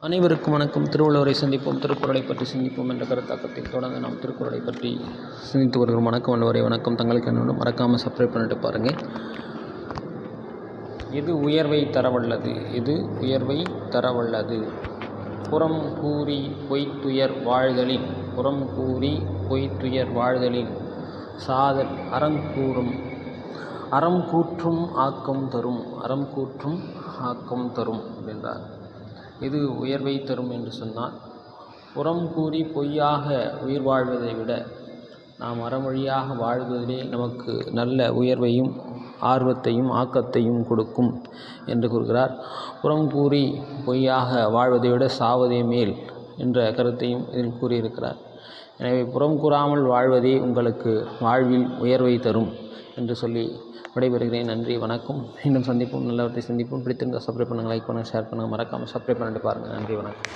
அனைவருக்கும் வணக்கம். திருவள்ளுவரை சந்திப்போம், திருக்குறளை பற்றி சிந்திப்போம் என்ற கருத்தாக்கத்தில் தொடர்ந்து நாம் திருக்குறளை பற்றி சிந்தித்து வருகிறோம். வணக்கம் வள்ளுவரை, வணக்கம். தங்களுக்கு என்ன மறக்காமல் சப்ஸ்கிரைப் பண்ணிட்டு பாருங்கள். இது உயர்வை தரவல்லது, இது உயர்வை தரவல்லது. புறம் கூறி பொய்த்துயர் வாழ்தலின், புறம் கூறி பொய்த்துயர் வாழ்தலின் சாதல் அறம் கூற்றும் ஆக்கம் தரும், அறம் கூற்றும் ஆக்கம் தரும் என்றார். இது உயர்வை தரும் என்று சொன்னால், புறம் கூறி பொய்யாக உயிர் வாழ்வதை விட நாம் அறவழியாக வாழ்வதிலே நமக்கு நல்ல உயர்வையும் ஆர்வத்தையும் ஆக்கத்தையும் கொடுக்கும் என்று கூறுகிறார். புறம் கூறி பொய்யாக வாழ்வதை விட சாவதே மேல் என்ற கருத்தையும் இதில் கூறியிருக்கிறார். எனவே புறம் கூறாமல் வாழ்வதே உங்களுக்கு வாழ்வில் உயர்வை தரும் என்று சொல்லி விடைபெறுகிறேன். நன்றி, வணக்கம். மீண்டும் சந்திப்போம், நல்லவற்றை சந்திப்போம். பிடித்திருந்தால் சப்ஸ்கிரைப் பண்ணுங்கள், லைக் பண்ணுங்கள், ஷேர் பண்ணுங்கள். மறக்காமல் சப்ஸ்கிரைப் பண்ணிட்டு பாருங்கள். நன்றி, வணக்கம்.